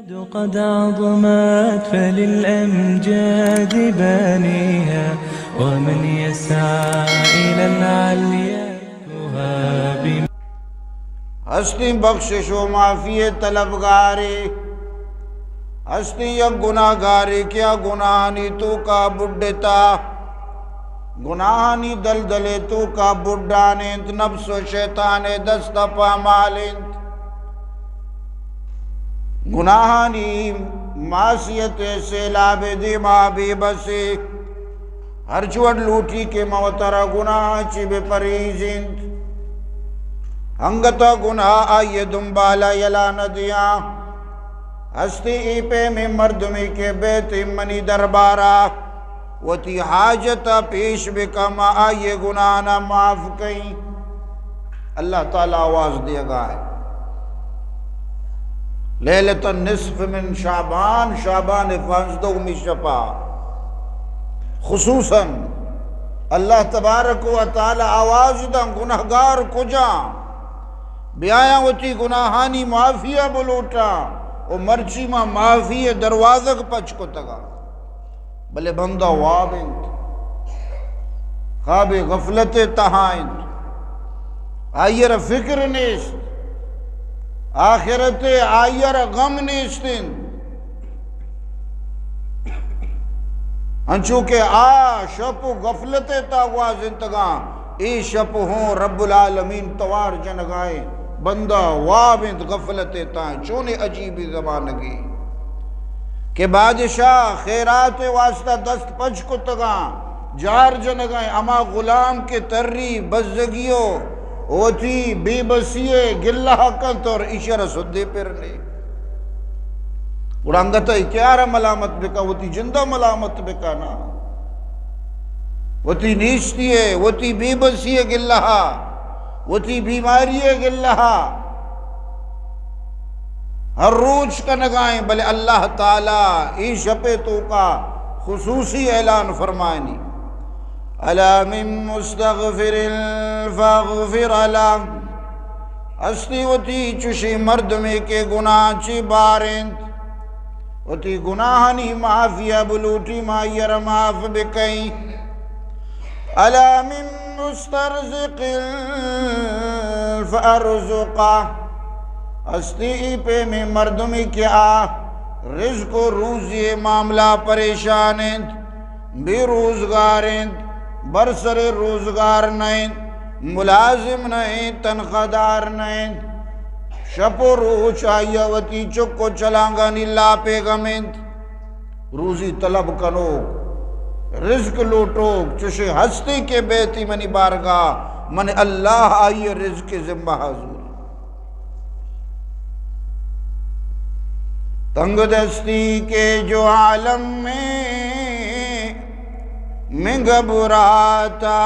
قد عظمت فللأمجاد بانيها، ومن يسعى إلى العليا تهاب. ہستی بخشش و معافی طلبگارے، ہستی یک گناہ گارے کیا گناہانی تو کا بڈتا، گناہانی دلدلے تو کا بڈانت، نفس و شیطان دست پامالنت، گناہانی معصیت سیلاب دیما بے بسے، ہر چوڑ لوٹی کے موتر گناہ چی بے پریزند، ہنگتا گناہ آئیے دنبالا یلا ندیاں، ہستی ایپے میں مردمی کے بیت منی دربارا، وتی حاجتا پیش بکم آئیے گناہ نہ معاف کہیں۔ اللہ تعالیٰ آواز دے گا ہے لیلت النصف من شعبان، شعبان 15 شپا خصوصاً اللہ تبارک و تعالی آواز دا گناہگار کجا بیایا وتی گناہانی معافیہ بلوٹا و مرچی ما معافی دروازک پچ کو تگا، بلے بندہ وابند خواب غفلت تہائند، آئیر فکر نیست، آخرت آئیر غم نیستن، انچوکہ شپ غفلت تاغوازن تگا ای شپ ہوں رب العالمین توار جنگائیں، بندہ وابند غفلت تائیں چونے عجیبی زمانگی کہ بادشاہ خیرات واسطہ دست پچ کو تگا جار جنگائیں، اما غلام کے تری بزدگیوں ہوتی بے بسیے گلہ کنت اور اشارہ سدے پرنے اڑانگتا کیارا ملامت بکا، ہوتی جندہ ملامت بکا نا، ہوتی نیشتی ہے، ہوتی بے بسیے گلہ، ہوتی بیماری گلہ، ہر روز کا نگائیں، بلے اللہ تعالیٰ ای شپے تو کا خصوصی اعلان فرمائنی، الا من مستغفر فاغفر له، ہستی وتی چشی مرد میں کے گناہ چی بارند، وتی گناہنی معافیہ بلوٹی مائیر معاف بکئی، الا من مسترزق فارزقا، ہستی پہ میں مردمی کیا رزق و روزی معاملہ پریشانند، بے روزگارند، برسر روزگار نہیں، ملازم نہیں، تنخواہدار نہیں، شپ و روح چاہیے وتی چکو چلانگا نیلا پیغمند، روزی طلب کنو، رزق لوٹو، چوشے ہستی کے بیتی منی بارگاہ من اللہ آئیے رزق ذمہ حضور، تنگ دستی کے جو عالم میں گھبراتا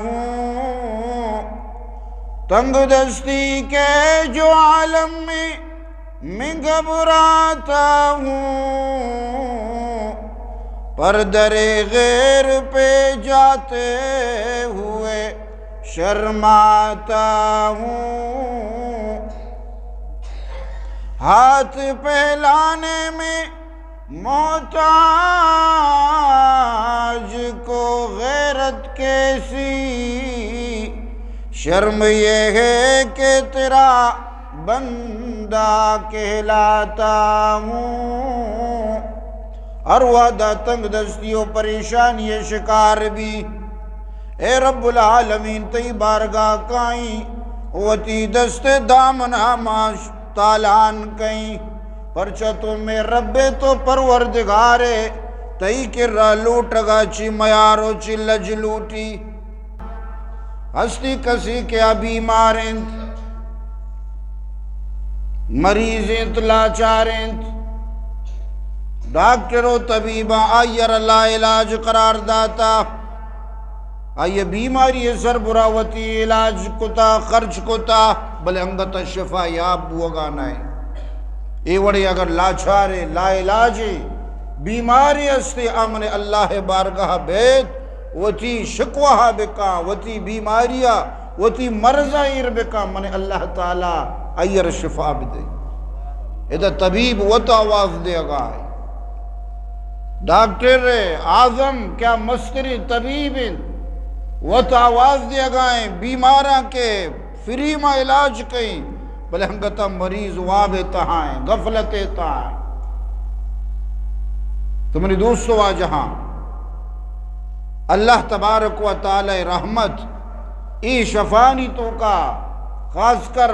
ہوں، تنگ دستی کے جو عالم میں گھبراتا ہوں، پر در غیر پہ جاتے ہوئے شرماتا ہوں، ہاتھ پھیلانے میں محتاج کو غیرت کیسی، شرم یہ ہے کہ تیرا بندہ کہلاتا ہوں، ہر وعدہ تنگ دستی و پریشانی شکار بھی، اے رب العالمین تی بارگاہ کائیں، وتی دست دامن آماش تالان کہیں، پرچہ تو میں رب تو پروردگارے تئی کرا لوٹ گا چی میارو چی لج لوٹی، ہستی کسی کیا بیمارند، مریضند لاچارند، ڈاکٹر و طبیبہ آئیر لا علاج قرار داتا، آئیے بیماری سر براوتی علاج کتا خرچ کتا، بلے انگتا شفا یاب بوگانا ہے، اے وڑی اگر لاچارے لا علاجے بیماری استے امن اللہ بارگاہ بیت وتی شکوہ بکا، وتی بیماریہ وتی مرضہ ایر بکا، من اللہ تعالی ایر شفا بدے، ادھا طبیب وط آواز دے گائے ڈاکٹر اعظم کیا مستری طبیب وط آواز دے گائیں بیماراں کے فری ما علاج کہیں بلے ہنگتا مریض واب تہائیں غفلت تہائیں. تو منی دوستو آجہاں اللہ تبارک و تعالی رحمت ای شفانی تو کا خاص کر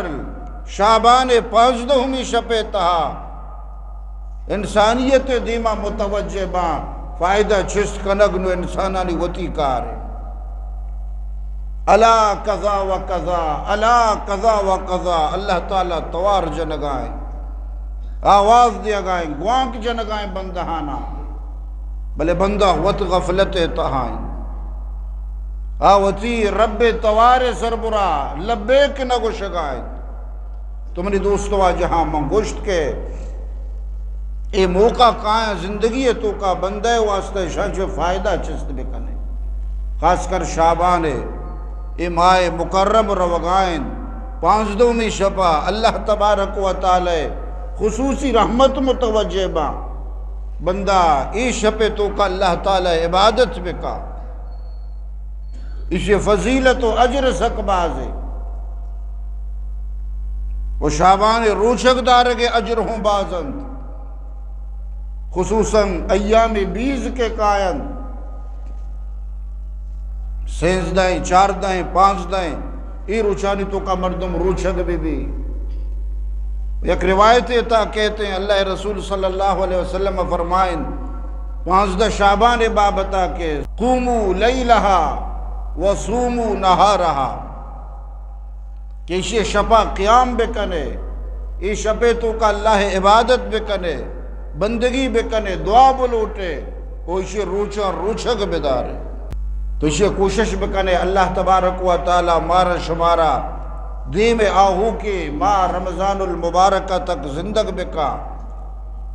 شعبان 15 شپے تہا انسانیت دیما متوجہ با فائدہ چھس کنگنو انسانانی وطی کار الا قضا و قضا الا قضا و قضا اللہ تعالیٰ توار جنگائیں آواز دیا گائیں گوانک جنگائیں بندہانا بلے بندہ وط غفلت تہائیں آوتی رب توار سربرا لبیک نگو شگائیں. تو منی دوستو آجہاں منگوشت کے اے موقع کائیں زندگی تو کا بندے واسطہ شاچو فائدہ چست بکنے خاص کر شعبان اے مائے مکرم روگائیں 15 شپا اللہ تبارک و تعالی خصوصی رحمت متوجہ با بندہ ای شپے تو کا اللہ تعالی عبادت بکا اسے فضیلت و اجر سک بازے وہ شعبان روچک دار کے اجر ہوں بازند خصوصاً ایام 20 کے قائن 16 14 15 ای روچانی تو کا مردم روچک بھی ایک روایت تا کہتے ہیں اللہ رسول صلی اللہ علیہ وسلم فرمائیں 15 شعبان بابتا کہ قومو لیلہا وصومو نہارہا کہ اسے شپا قیام بکنے ای شپے تو کا اللہ عبادت بکنے بندگی بکنے دعا بلوٹے وہ اسے روچا روچک بدارے تو اسے کوشش بکنے اللہ تبارک و تعالی مارا شمارا دیم آہو کی ما رمضان المبارکہ تک زندگ بکا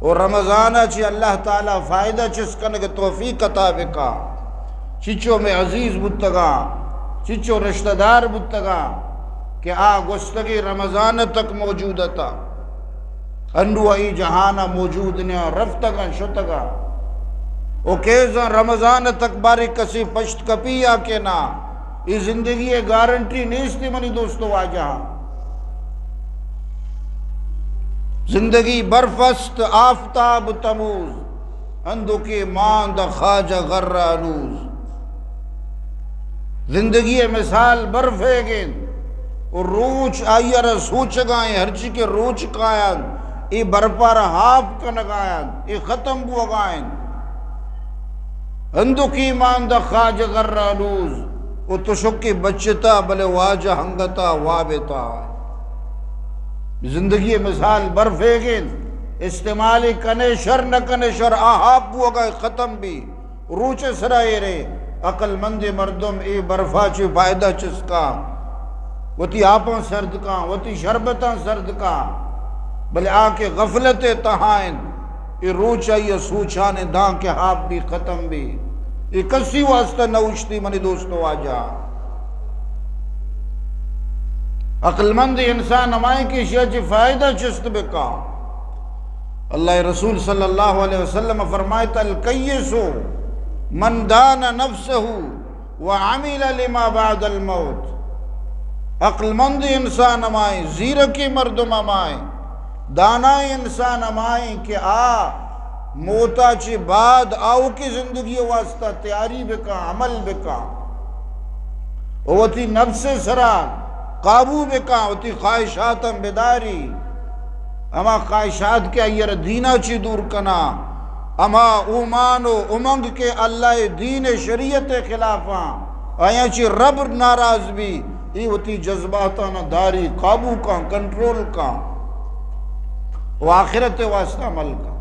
اور رمضانہ چی اللہ تعالی فائدہ چسکن کے توفیق عطا بکا چچو میں عزیز بتگا چچو رشتہ دار بتگا کہ گستگی رمضان تک موجود تھا انڈو ای جہانا موجود نیا رفتگا شتگا او کیزا رمضان تک باری کسی پشت کپی آکے نا یہ زندگی گارنٹی نیستی منی دوستو آجہاں زندگی برفست آفتاب تموز اندو کی ماند خواجہ غر انوز زندگی مثال برف ہے گین اور روچ آئیر سوچ گائیں ہرچی کے روچ کائیں ای برپار ہاپ کنگائیں ای ختم بو گائیں اندو کی ماند خواجہ غر انوز وہ تشکی بچتا بلے واجہ ہنگتا وابتا زندگی مثال برف ہے گین استعمالی کنے شر نہ کنے شر آہاب بو گئے ختم بھی روچ سرائے رہے عقل مند مردم ای برفا چی فائدہ چسکا وتی آپاں سرد کا وتی شربتاں سرد کا بلے آکے غفلت تہائن ای روچا یہ سوچانے دان کے ہاپ بھی ختم بھی ای کسی واسطہ نوشتی منی دوستو آجا عقل مند انسان ہمائیں کی شیعہ چی فائدہ چست بکا اللہ رسول صلی اللہ علیہ وسلم فرمائیتا القیسو من دان نفسہو وعمل لما بعد الموت عقل مند انسان ہمائیں زیرکی مردم ہمائیں دانا انسان ہمائیں کہ موتا چی بعد آؤ کی زندگی واسطہ تیاری بکا عمل بکا وتی نفس سرا قابو بکا وتی خواہشات بیداری اما خواہشات کے ایر دینہ چی دور کنا اما اومان و امنگ کے اللہ دین شریعت خلافاں آیا چی رب ناراض بھی یہ وتی جذباتانا داری قابو کا کنٹرول کا وآخرت واسطہ عمل کا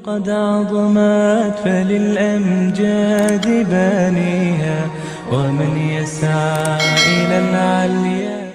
قد عظمت فللأمجاد بانيها ومن يسعى إلى العليا